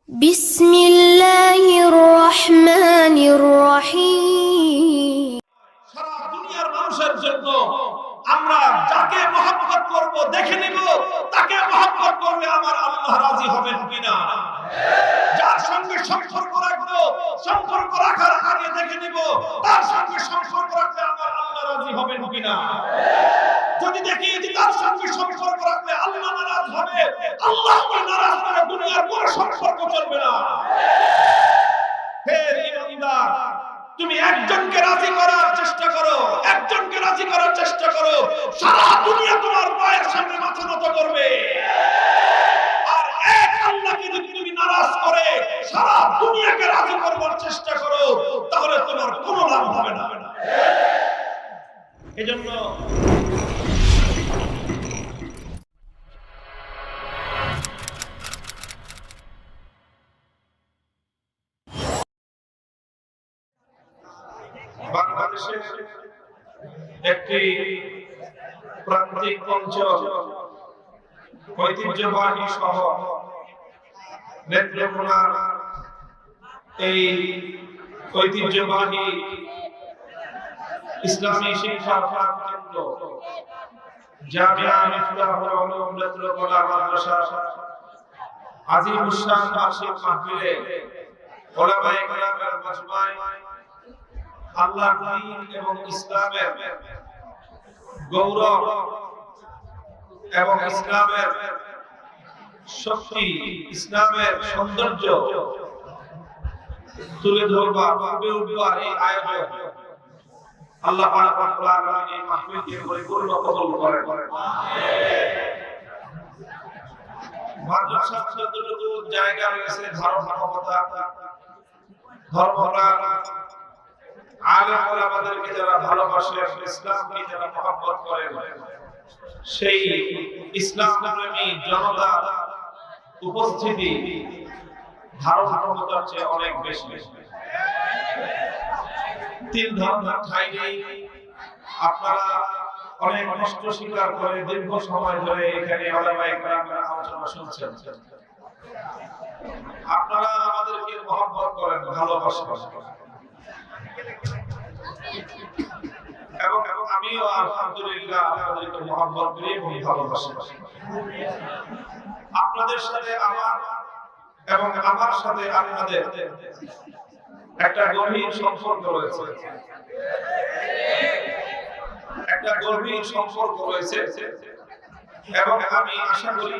বিসমিল্লাহির রহমানির রহিম। সারা দুনিয়ার মানুষের জন্য আমরা যাকে মহব্বত করব দেখে নিব তাকে মহব্বত করলে আমার আল্লাহ রাজি হবেন কিনা। যার সঙ্গে সম্পর্ক রাখবো সম্পর্ক রাখার আগে দেখে নিব তার সঙ্গে সম্পর্ক রাখলে আমার আল্লাহ রাজি হবেন কিনা। যদি দেখি যে তার সঙ্গে সম্পর্ক রাখলে আল্লাহ নারাজ হবে, আল্লাহকে নারাজ করে দুনিয়ার কোনো সম্পর্ক চলবে না। হে ইমানদার, তুমি একজনকে রাজি করার চেষ্টা করো, একজনকে রাজি করার চেষ্টা করো, সারা দুনিয়া তোমার পায়ের সামনে মাথা নত করবে। আর এক আল্লাহকে যদি তুমি নারাজ করে সারা দুনিয়াকে রাজি করবার চেষ্টা করো তাহলে তোমার কোনো লাভ হবে না। এজন্য বাংলাদেশের একটি প্রান্তিক অঞ্চল, ঐতিহ্যবাহী শহর নেত্রকোনার এই ঐতিহ্যবাহী ইসলামী শিক্ষা কেন্দ্র জামিয়া মিফতাহুল উলুম নেত্রকোনা মাদ্রাসা আজিমুস শান বার্ষিক মাহফিলে উলামায়ে কেরামের মাজমায় আল্লাহর দ্বীন এবং ইসলামের গৌরব এবং ইসলামের শক্তি, ইসলামের সৌন্দর্য তুলে ধরবার ফুটে উঠবার এই আয়োজন আল্লাহ পাক রব্বুল আলামিন এই মাহফিলকে পরিপূর্ণ কবুল করেন। মাদ্রাসার যতটুকু জায়গা রয়েছে ধারণা ক্ষমতা ধর্মপ্রাণ আলেম ওলামাদেরকে যারা ভালোবাসেন, ইসলামকে যারা মহব্বত করেন, সেই ইসলাম প্রেমী জনতা উপস্থিতি ধারণা ক্ষমতার চেয়ে অনেক বেশি। তিন ধরনের ঠাই নেই, আপনারা অনেক কষ্ট স্বীকার করে দীর্ঘ সময় ধরে এখানে উলামায়ে কেরামের আলোচনা শুনছেন। আপনারা আমাদেরকে মহব্বত করেন, ভালোবাসেন এবং আমিও আলহামদুলিল্লাহ আপনাদেরকে মহব্বত করি এবং ভালোবাসি। আপনাদের সাথে আমার এবং আমার সাথে আপনাদের একটা গভীর সম্পর্ক রয়েছে, একটা গভীর সম্পর্ক রয়েছে এবং আমি আশা করি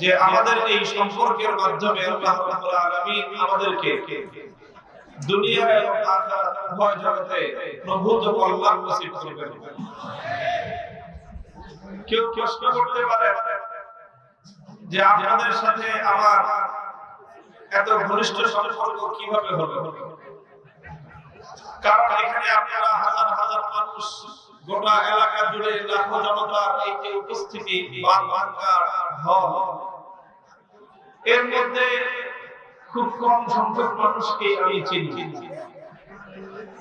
যে আমাদের এই সম্পর্কের মাধ্যমে আল্লাহ রাব্বুল আলামিন আমাদেরকে দুনিয়া এবং আখিরাত উভয় জগতে প্রভূত কল্যাণ নসিব করবেন। কেউ প্রশ্ন করতে পারে যে আপনাদের সাথে আমার এত ঘনিষ্ঠ সম্পর্ক কিভাবে হলো? কারণ এখানে আপনারা হাজার হাজার মানুষ, গোটা এলাকা জুড়ে লাখো জনতার এই যে উপস্থিতি, বাংলার ঢল, এর মধ্যে খুব কম সংখ্যক মানুষকে আমি চিনি।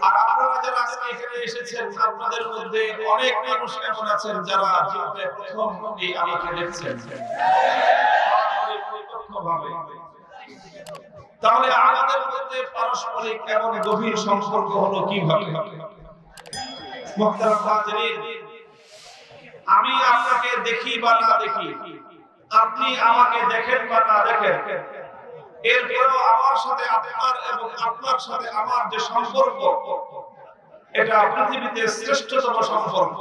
আর আপনারা যারা আজকে এখানে এসেছেন আপনাদের মধ্যে অনেক মানুষ এমন আছেন যারা জীবনে প্রথম এই আমাকে দেখছেন। তাহলে আমাদের মধ্যে পারস্পরিক এমন গভীর সম্পর্ক হলো কিভাবে? মুহতারাম হাজিরিন, আমি আপনাকে দেখি বা না দেখি, আপনি আমাকে দেখেন বা না দেখেন, এরপরও আমার সাথে আপনার এবং আপনার সাথে আমার যে সম্পর্ক, এটা পৃথিবীতে শ্রেষ্ঠতম সম্পর্ক।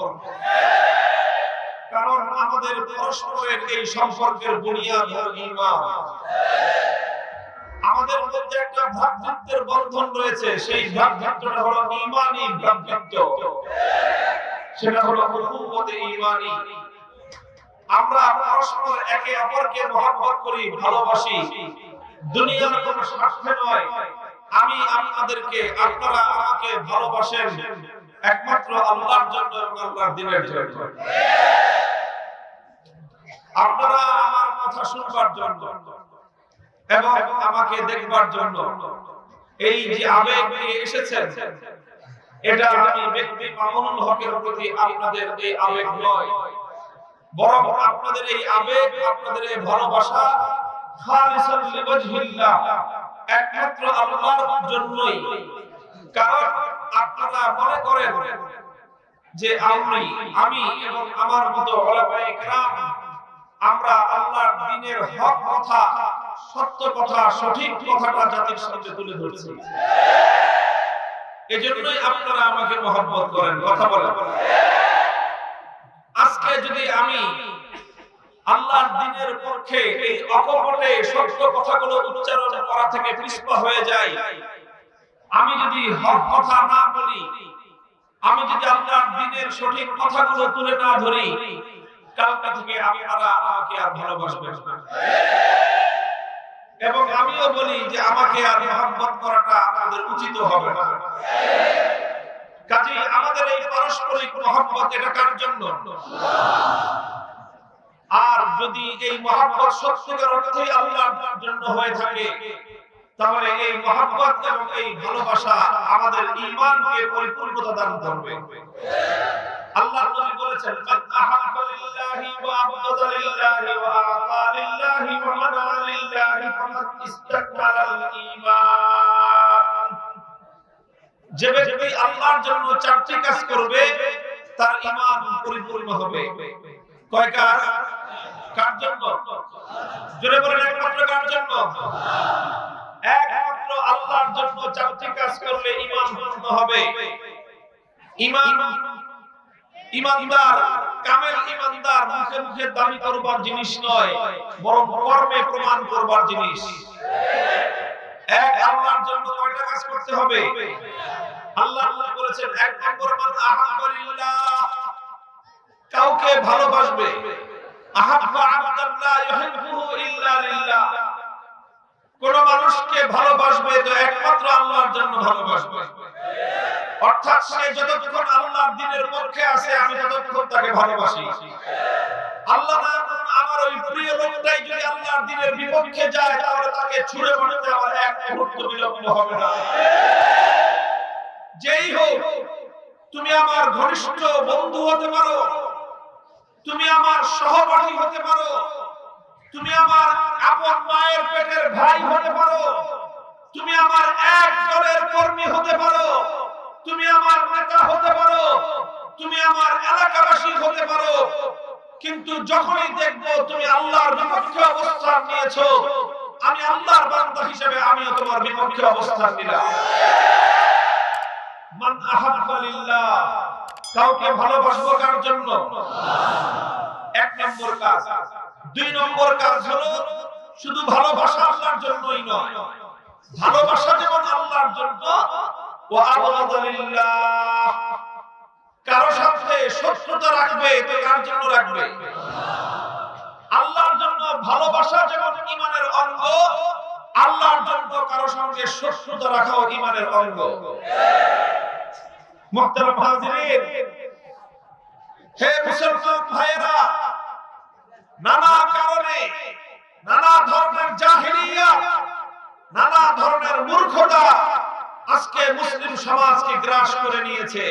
কারণ আমাদের পরস্পরের এই সম্পর্কের বুনিয়াদ হলো ঈমান। আমাদের মধ্যে একটা ভ্রাতৃত্বের বন্ধন রয়েছে, সেই ভ্রাতৃত্বটা হলো ঈমানি ভ্রাতৃত্ব, সেটা হলো উখুওয়াতে ঈমানি। আমরা পরস্পর একে অপরকে মহব্বত করি, ভালোবাসি, দুনিয়ার কোনো স্বার্থে নয়। আমি আপনাদেরকে, আপনারা আমাকে ভালোবাসেন একমাত্র আল্লাহর জন্য এবং আল্লাহর দ্বীনের জন্য। আপনারা আমার কথা শুনবার জন্য এবং আমাকে দেখবার জন্য এই যে আবেগ নিয়ে এসেছেন, এটা আমি ব্যক্তি মামুনুল হকের প্রতি আপনাদের এই আবেগ নয়, বরং আপনাদের এই আবেগ, আপনাদের এই ভালোবাসা খালিসান লিওয়াজহিল্লাহ, একমাত্র আল্লাহর জন্যই। কারণ আপনারা মনে করেন যে আমি এবং আমার মতো উলামায়ে কেরাম আমরা আল্লাহর দ্বীনের হক কথা, সত্য কথা, সঠিক কথাটা জাতির সামনে তুলে ধরছি। এজন্যই আপনারা আমাকে মহব্বত করেন। কথা বলেন। আজকে যদি আমি আল্লাহর দ্বীনের পক্ষে এই অকপটে সত্য কথাগুলো উচ্চারণ করা থেকে পিছপা হয়ে যাই, আমি যদি হক কথা না বলি, আমি যদি আল্লাহর দ্বীনের সঠিক কথাগুলো তুলে না ধরি, কালকা থেকে আপনারা আমাকে আর ভালোবাসবেন না। এবং আমিও বলি যে আমাকে আর মহব্বত করাটা আমাদের উচিত হবে না। কাজেই আমাদের এই পারস্পরিক মহব্বত এটা কার জন্য? আর যদি এই মহব্বত সত্যিকার অর্থেই আল্লাহর জন্য হয়ে থাকে, তাহলে এই মহব্বত এবং এই ভালোবাসা আমাদের ঈমানকে পরিপূর্ণতা দান করবে। আল্লাহ নবী বলেছেন, মান আহাব্বা লিল্লাহি ওয়া আবগাদা লিল্লাহি ওয়া আতা লিল্লাহি ওয়া মানা লিল্লাহি ফাকাদ ইসতাকমালাল ঈমান। যে ব্যক্তি আল্লাহর জন্য চারটি কাজ করবে তার ঈমান পরিপূর্ণ হবে। কয় কাজ? কার জন্য? জোরে বলেন, একমাত্র কার জন্য? একমাত্র আল্লাহর জন্য চারটি কাজ করলে ঈমান পূর্ণ হবে। ঈমানদার, কামেল ঈমানদার মুখে মুখে দাবি করবার জিনিস নয়, বরং কর্মে প্রমাণ করবার জিনিস। এক আল্লাহর জন্য কয়টা কাজ করতে হবে? আল্লাহ বলেছেন, এক নম্বর, মান আহাব্বা লিল্লাহ, কাউকে ভালোবাসবে। আহাব্বা আবদাল্লাহ ইউহিব্বুহু ইল্লা লিল্লাহ, কোন মানুষকে ভালোবাসবে তো একমাত্র আল্লাহর জন্য ভালোবাসবে। অর্থাৎ সে যতক্ষণ আল্লাহর দ্বীনের পক্ষে আছে, আমি ততক্ষণ তাকে ভালোবাসি। আল্লাহ না করুন আমার ওই প্রিয় লোকটাই যদি আল্লাহর দ্বীনের বিপক্ষে যায়, তাহলে তাকে ছুঁড়ে মারতে আমার এক মুহূর্ত বিলম্ব হবে না। যেই হোক, তুমি আমার ঘনিষ্ঠ বন্ধু হতে পারো, তুমি আমার সহপাঠী হতে পারো, তুমি আমার আপন মায়ের পেটের ভাই হতে পারো, তুমি আমার এক দলের কর্মী হতে পারো, তুমি আমার নেতা হতে পারো, তুমি আমার এলাকাবাসী হতে পারো, কিন্তু যখনই দেখবো তুমি আল্লাহর বিপক্ষে অবস্থান নিয়েছো, আমি আল্লাহর বান্দা হিসেবে আমিও তোমার বিপক্ষে অবস্থান নিলাম। মান আহাব্বা লিল্লাহ, কাউকে ভালোবাসবো কার জন্য? এক নম্বর কাজ। দুই নম্বর কাজ হলো শুধু ভালোবাসা আল্লাহর জন্যই নয়, ভালোবাসা যেমন আল্লাহর জন্য, ওয়া আবগাদা লিল্লাহ, কারো সাথে শত্রুতা রাখবে তো কার জন্য রাখবে? আল্লাহর জন্য ভালোবাসা যেমন ঈমানের অঙ্গ, আল্লাহর জন্য কারো সঙ্গে শত্রুতা রাখাও ঈমানের অঙ্গ। মুহতারাম হাজিরিন, হে মুসলমান ভাইয়েরা, নানা কারণে, নানা ধরনের জাহেলিয়াত, নানা ধরনের মূর্খতা আজকে মুসলিম সমাজকে গ্রাস করে নিয়েছে।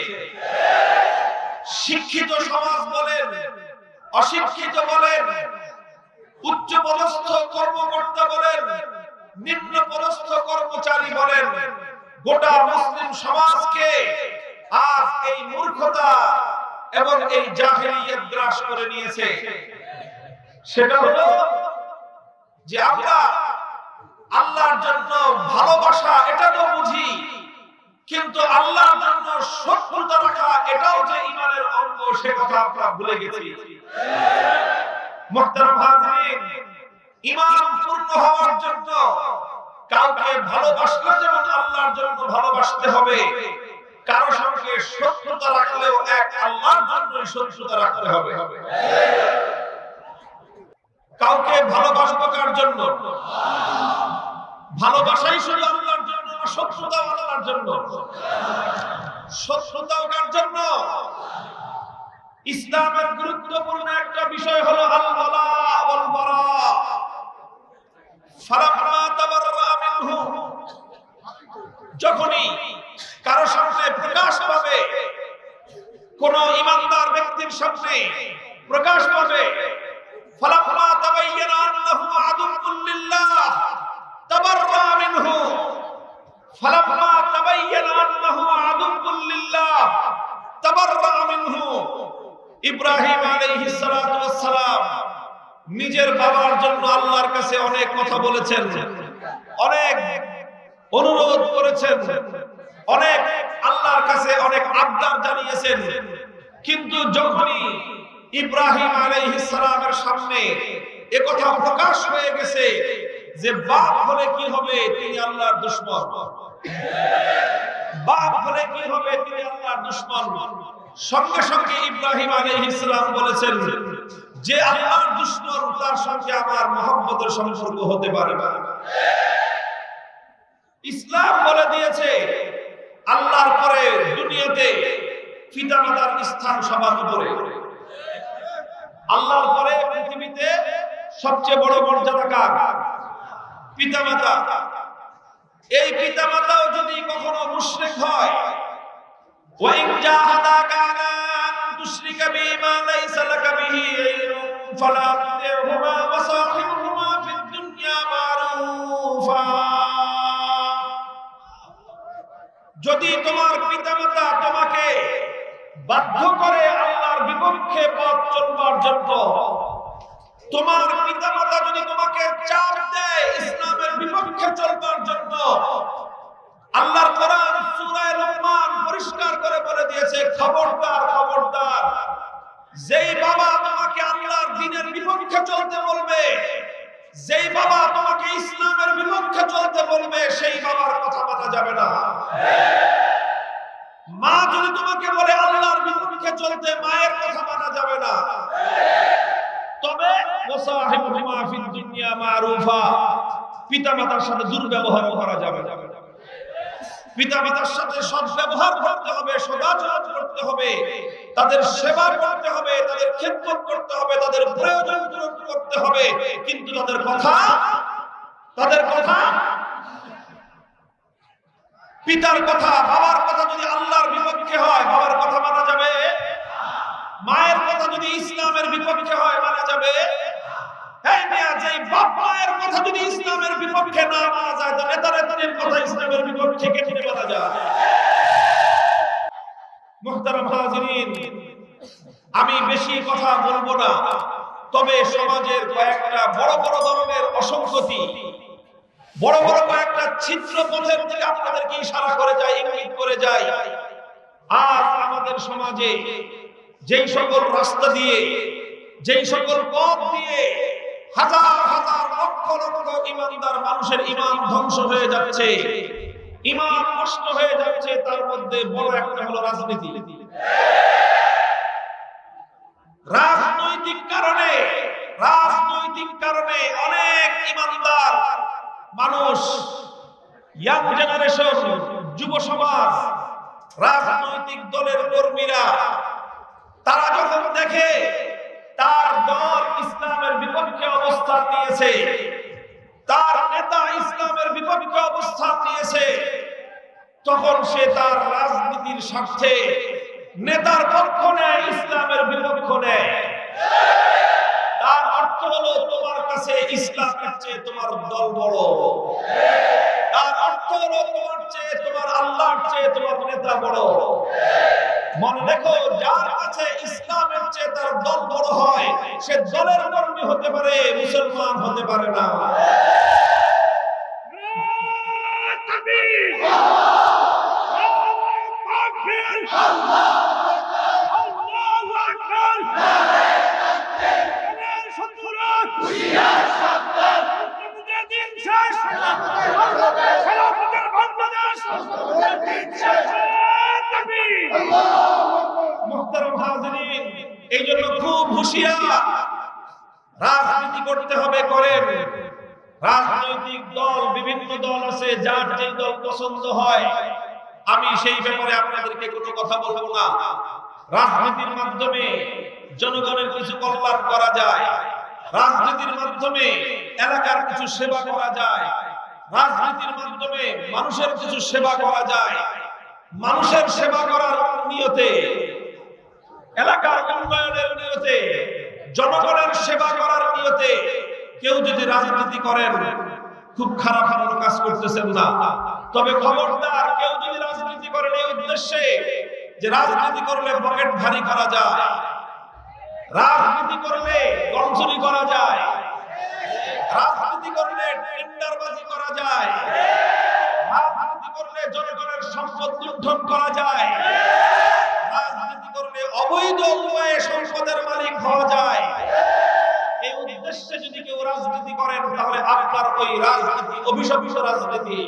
শিক্ষিত সমাজ বলেন, অশিক্ষিত বলেন, উচ্চ পদস্থ কর্মকর্তা বলেন, নিম্ন পদস্থ কর্মচারী বলেন, গোটা মুসলিম সমাজকে আজ এই মূর্খতা এবং এই জাহেলিয়াত গ্রাস করে নিয়েছে। সেটা হলো যে আমরা আল্লাহর জন্য ভালোবাসা এটা তো বুঝি, কিন্তু আল্লাহর জন্য শত্রুতা রাখা এটাও যে ঈমানের অঙ্গ, সে কথা আমরা ভুলে গেছি। মুহতারাম হাজিরিন, ঈমান পূর্ণ হওয়ার জন্য কাউকে ভালোবাসলে যেমন আল্লাহর জন্য ভালোবাসতে হবে, কারো সঙ্গে শত্রুতা রাখলেও এক আল্লাহর জন্যই শত্রুতা রাখতে হবে। কাউকে ভালোবাসবো কার জন্য? ভালোবাসাই শুধু আল্লাহর জন্য, শত্রুতাও আল্লাহর জন্য। শত্রুতাও কার জন্য? ইসলামের গুরুত্বপূর্ণ একটা বিষয় হলো আল ওয়ালা ওয়াল বারা। ফালাম্মা তাবাররা মিনহু, যখনই কারো সামনে প্রকাশ পাবে, কোন ঈমানদার ব্যক্তির সামনে প্রকাশ পাবে, ফালাম্মা তাবায়্যানা আন্নাহু আদুউল লিল্লাহ, ইব্রাহিম আলাইহিস সালাতু ওয়াস সালাম নিজের বাবার জন্য আল্লাহর কাছে অনেক কথা বলেছেন, অনেক অনুরোধ করেছেন, অনেক আল্লাহর কাছে অনেক আবদার জানিয়েছেন। কিন্তু যখনই ইব্রাহিম আলাইহিস সালামের সামনে একথা প্রকাশ হয়ে গেছে যে বাপ হলে কি হবে, তিনি আল্লাহর দুশমন, বাপ হলে কি হবে, তিনি আল্লাহর দুশমন, সঙ্গে সঙ্গে ইব্রাহিম আলাইহিস সালাম বলেছেন যে আল্লাহর দুশমন তার সঙ্গে আমার মহব্বতের সম্পর্ক হতে পারে না। ইসলাম বলে দিয়েছে আল্লাহর পরে দুনিয়াতে পিতামাতার স্থান সবার উপরে। আল্লাহর পরে পৃথিবীতে সবচেয়ে বড় মর্যাদা কার? পিতামাতা। এই পিতামাতাও যদি কখনো মুশরিক হয়, ওয়া ইন জাহাদাকা আলা আন তুশরিকা বিমা লাইসা লাকা বিহি ইলমুন ফালা তুতি'হুমা ওয়া সাহিবহুমা ফিদ দুনিয়া মারুফা। যদি তোমার পিতামাতা তোমাকে বাধ্য করে আল্লাহর বিপক্ষে পথ চলবার জন্য, তোমার পিতামাতা যদি তোমাকে চাপ দেয় ইসলামের বিপক্ষে চলবার জন্য, আল্লাহর কোরআন সূরা লুকমান পরিষ্কার করে বলে দিয়েছে খবরদার খবরদার, যেই বাবা তোমাকে আল্লাহর দ্বীনের বিপক্ষে চলতে বলবে, যেই বাবা তোমাকে ইসলামের বিপক্ষে চলতে বলবে, সেই বাবার কথা মানা যাবে না। মা যদি তোমাকে বলে আল্লাহর বিপক্ষে চলতে, মায়ের কথা মানা যাবে না। তবে ওয়াসাহিবহুমা ফিদ দুনিয়া মারুফা, পিতামাতার সাথে দুর্ব্যবহার করা যাবে না। পিতামাতার সাথে সদ্ব্যবহার করতে হবে, সদাচরণ করতে হবে, তাদের সেবা করতে হবে, তাদের খেদমত করতে হবে, তাদের প্রয়োজন পূরণ করতে হবে, কিন্তু তাদের কথা পিতার কথা, বাবার কথা যদি আল্লাহর বিপক্ষে হয়, বাবার কথা মানা যাবে? মায়ের কথা যদি ইসলামের বিপক্ষে হয়, মানা যাবে? এই মিয়া, যে বাপ মায়ের কথা যদি ইসলামের বিপক্ষে না মানা যায়, তো নেতার কথা ইসলামের বিপক্ষে কেটে মানা যায়? মুহতারাম হাজিরিন, আমি বেশি কথা বলবো না, তবে সমাজের কয়েকটা বড় বড় ধরনের অসঙ্গতি, বড় বড় কয়েকটা ছিদ্র পথের দিকে আপনাদেরকে ইশারা করে যায়, ইঙ্গিত করে যায়। আজ আমাদের সমাজে যেই সকল রাস্তা দিয়ে, যেই সকল পথ দিয়ে হাজার হাজার লক্ষ লক্ষ ঈমানদার মানুষের ঈমান ধ্বংস হয়ে যাচ্ছে, ঈমান নষ্ট হয়ে যাচ্ছে, তার মধ্যে বড় একটা হলো রাজনীতি। রাজনৈতিক কারণে অনেক ঈমানদার মানুষ, ইয়াং জেনারেশন, যুব সমাজ, রাজনৈতিক দলের কর্মীরা, তারা যখন দেখে তার দল ইসলামের বিপক্ষে অবস্থান নিয়েছে, তার নেতা ইসলামের বিপক্ষে অবস্থান নিয়েছে, তখন সে তার রাজনীতির স্বার্থে নেতার পক্ষ নেয়, ইসলামের বিপক্ষ নেয়। তার অর্থ হলো তোমার কাছে ইসলামের চেয়ে তোমার দল বড়। তার অর্থ হলো তোমার চেয়ে, তোমার আল্লাহর চেয়ে তোমার নেতা বড়। মনে রেখো, যার কাছে ইসলামের চেয়ে তার দল বড় হয়, সে দলের কর্মী হতে পারে, মুসলমান হতে পারে না। মুহতারাম হাজিরিন, এই জন্য খুব হুঁশিয়ার, রাজনীতি করতে হবে, করেন। রাজনৈতিক দল, বিভিন্ন দল আছে, যার যে দল পছন্দ হয়, আমি সেই ব্যাপারে আপনাদেরকে কোনো কথা বলবো না। রাজনীতির মাধ্যমে জনগণের কিছু কল্যাণ করা যায়, রাজনীতির মাধ্যমে এলাকার কিছু সেবা করা যায়, রাজনীতির মাধ্যমে মানুষের কিছু সেবা করা যায়। মানুষের সেবা করার নিয়তে, এলাকার উন্নয়নের নিয়তে, জনগণের সেবা করার নিয়তে কেউ যদি রাজনীতি করেন, খুব খারাপ কাজ করতেছেন না। তবে খবরদার, কেউ যদি রাজনীতি করেন এই উদ্দেশ্যে যে রাজনীতি করলে পকেট ভারী করা যায়, রাজনীতি করলে গম চুরি করা যায়, রাজনীতি করলে টেন্ডারবাজি করা যায়, রাজনীতি করলে জনগণের সম্পদ লুণ্ঠন করা যায়, রাজনীতি করলে অবৈধ উপায়ে সম্পদের মালিক হওয়া যায়। এই উদ্দেশ্যে যদি কেউ রাজনীতি করেন তাহলে আপনার ওই রাজনীতি অভিশপ্ত রাজনীতি।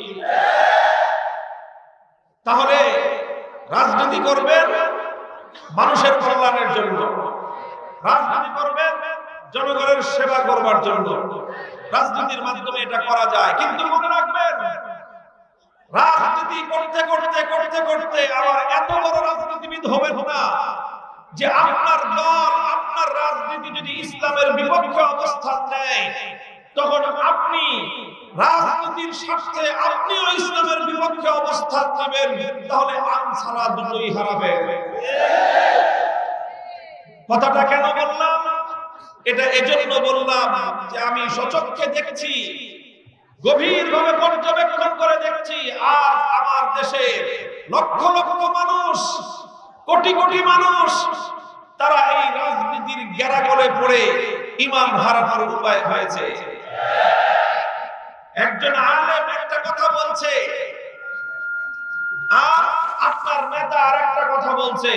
তাহলে রাজনীতি করবেন মানুষের কল্যাণের জন্য, রাজনীতি করবেন জনগণের সেবা করবার জন্য। রাজনীতির মাধ্যমে এটা করা যায়, কিন্তু মনে রাখবেন রাজনীতি করতে করতে করতে করতে আবার এত বড় রাজনীতিবিদ হবেন না যে আপনার দল আপনার রাজনীতি যদি ইসলামের বিপক্ষে অবস্থান নেয় তখন আপনি রাজনীতির স্বার্থে আপনিও ইসলামের বিপক্ষে অবস্থান নেবেন, তাহলে আইন ছাড়া দুটোই হারাবেন। কথাটা কেন বললাম? এটা এজন্য বললাম যে আমি সচক্ষে দেখছি, গভীরভাবে পর্যবেক্ষণ করে দেখছি, আজ আমার দেশে লক্ষ লক্ষ মানুষ, কোটি কোটি মানুষ তারা এই রাজনীতির গ্যারাগলে পড়ে ঈমান হারানোর উপায় হয়েছে। একজন আলেম একটা কথা বলছে আর আপনার নেতা আরেকটা কথা বলছে,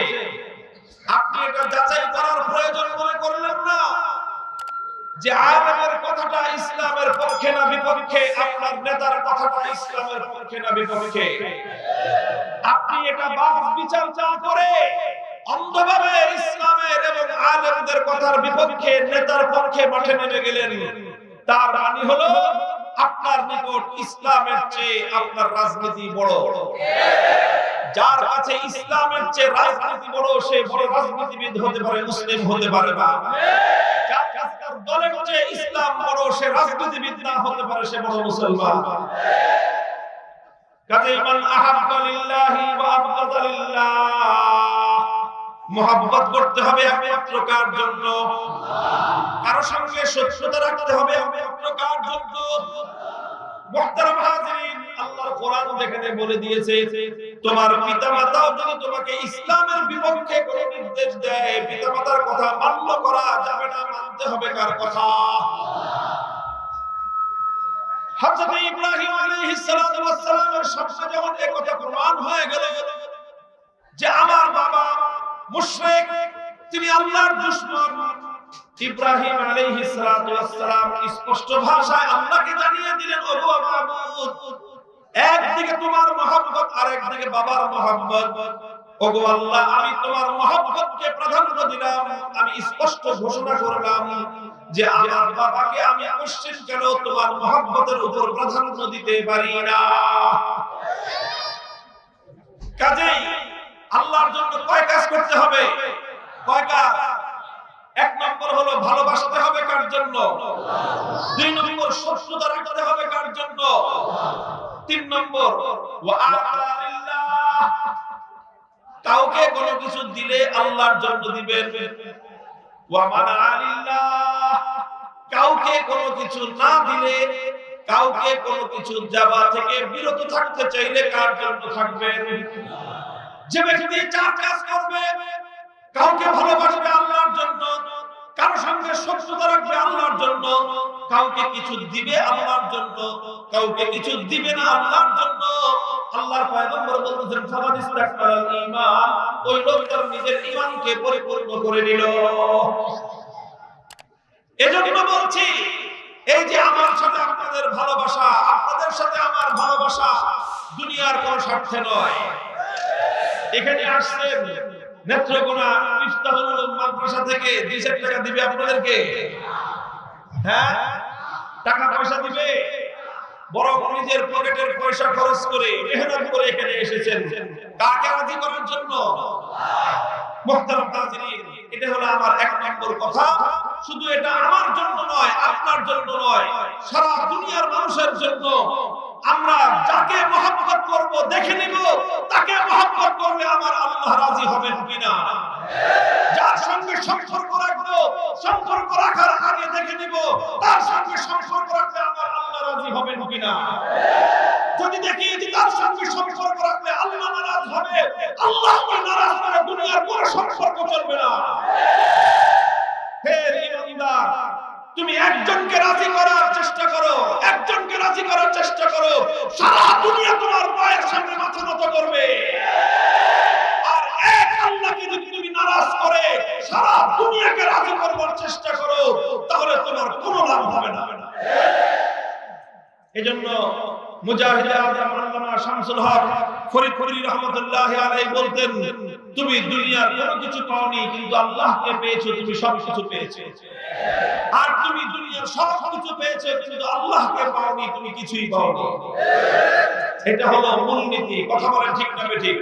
আপনি এটা যাচাই করার প্রয়োজন মনে করলেন না যে আলেমের কথাটা ইসলামের পক্ষে না বিপক্ষে, আপনার নেতার কথাটা ইসলামের পক্ষে না বিপক্ষে। আপনি এটা বাদ বিচার না করে অন্ধভাবে ইসলামের এবং আলেমদের কথার বিপক্ষে নেতার পক্ষে মাঠে নেমে গেলেন, তার মানে হলো আপনার নিকট ইসলামের চেয়ে আপনার রাজনীতি বড়। যার কাছে ইসলামের চেয়ে রাজনীতি বড় সে বড় রাজনীতিবিদ হতে পারে, মুসলিম হতে পারে না। যার কাছে তার দলের চেয়ে ইসলাম বড় সে রাজনীতিবিদ না হতে পারে, সে বড় মুসলমান। কাজেই মান আহাব্বা লিল্লাহি ওয়া আবগাদা লিল্লাহ, মুহাব্বত করতে হবে একমাত্র কার জন্য? কারো সঙ্গে শত্রুতা রাখতে হবে একমাত্র কার জন্য? মুহতারাম হাজিরিন, আল্লাহর কোরআন যেখানে বলে দিয়েছে তোমার পিতামাতাও যদি তোমাকে ইসলামের বিপক্ষে কোনো নির্দেশ দেয়, পিতামাতার কথা মান্য করা যাবে না, মানতে হবে কার কথা? হযরত ইব্রাহিম আলাইহিস সালাতু ওয়াস সালামের সামনে যখন এই কথা প্রমাণ হয়ে গেল যে আমার বাবা মুশরিক, তিনি আল্লাহর দুশমন, ইব্রাহিম আলাইহিস সালাতু ওয়াস সালাম স্পষ্ট ভাষায় আল্লাহকে জানিয়ে দিলেন, ওগো মাবুদ, একদিকে তোমার মহব্বত আর একদিকে বাবার মহব্বত, ওগো আল্লাহ আমি তোমার মহব্বতকে প্রাধান্য দিলাম, আমি স্পষ্ট ঘোষণা করলাম যে আমার বাবাকে আমি মুশরিক কেন তোমার মহব্বতের উপর প্রাধান্য দিতে পারি না। কাজেই আল্লাহর জন্য কয় কাজ করতে হবে? কয় কাজ? এক নম্বর হলো ভালোবাসতে হবে কার জন্য? দুই নম্বর শত্রুতা রাখতে হবে কার জন্য? তিন নম্বর ওয়া আতা লিল্লাহ, কাউকে কোনো কিছু দিলে আল্লাহর জন্য দিবেন। ওয়া মানা লিল্লাহ, কাউকে কোনো কিছু না দিলে, কাউকে কোনো কিছু দেওয়া থেকে বিরত থাকতে চাইলে কার জন্য থাকবেন? যে ব্যক্তি চার কাজ করবে, কাউকে ভালোবাসবে আল্লাহর জন্য, কারো সঙ্গে শত্রুতা রাখবে আল্লাহর জন্য, কাউকে কিছু দিবে আল্লাহর জন্য, কাউকে কিছু দিবে না আল্লাহর জন্য, আল্লাহর পয়গম্বর বলেছেন ফাকাদ ইসতাকমালাল ঈমান, ওই লোক তার নিজের ঈমানকে পরিপূর্ণ করে নিল। এজন্য বলছি, এই যে আমার সাথে আপনাদের ভালোবাসা, আপনাদের সাথে আমার ভালোবাসা দুনিয়ার কোনো স্বার্থে নয়। এখানে আসছেন নেত্রকোনা ইফতাহুল উলুম মাদ্রাসা থেকে 200 টাকা দিবে আপনাদেরকে, হ্যাঁ টাকা পয়সা দিবে, বড় নিজের পকেটের পয়সা খরচ করে মেহনত করে এখানে এসেছেন কাকে রাজি করার জন্য? মুহতারাম হাজিরিন, এটা হলো আমার এক নম্বর কথা। শুধু এটা আমার জন্য নয়, আপনার জন্য নয়, সারা দুনিয়ার মানুষের জন্য। আমরা যাকে মহব্বত করব দেখে নিব তাকে মহব্বত করলে আমার আল্লাহ রাজি হবেন কিনা। যার সঙ্গে সম্পর্ক রাখবো, সম্পর্ক রাখার আগে দেখে নিব তার সঙ্গে সম্পর্ক রাখলে আমার আল্লাহ রাজি হবেন কিনা। যদি দেখি যে তার সঙ্গে সম্পর্ক রাখলে আল্লাহ নারাজ হবে, আল্লাহকে নারাজ করে দুনিয়ার কোনো সম্পর্ক চলবে না। ইমানদার, তুমি একজনকে রাজি করার চেষ্টা করো, একজনকে রাজি করার চেষ্টা করো, সারা দুনিয়া তোমার পায়ের সামনে মাথা নত করবে। আর এক আল্লাহকে যদি তুমি নারাজ করে সারা দুনিয়াকে রাজি করবার চেষ্টা করো, তাহলে তোমার কোনো লাভ হবে না। এজন্য মুজাহিদ আযম আল্লামা শামসুল হক ফরিদপুরি রাহমাতুল্লাহ আলাইহি বলতেন, তুমি দুনিয়ার কোনো কিছু পাওনি, কিন্তু আল্লাহকে পেয়েছো, তুমি সবকিছু পেয়েছো। আর তুমি দুনিয়ার সব কিছু পেয়েছো, কিন্তু আল্লাহকে পাওনি, তুমি কিছুই পাওনি। এটা হলো মূলনীতি। কথা বলেন ঠিক না ঠিক?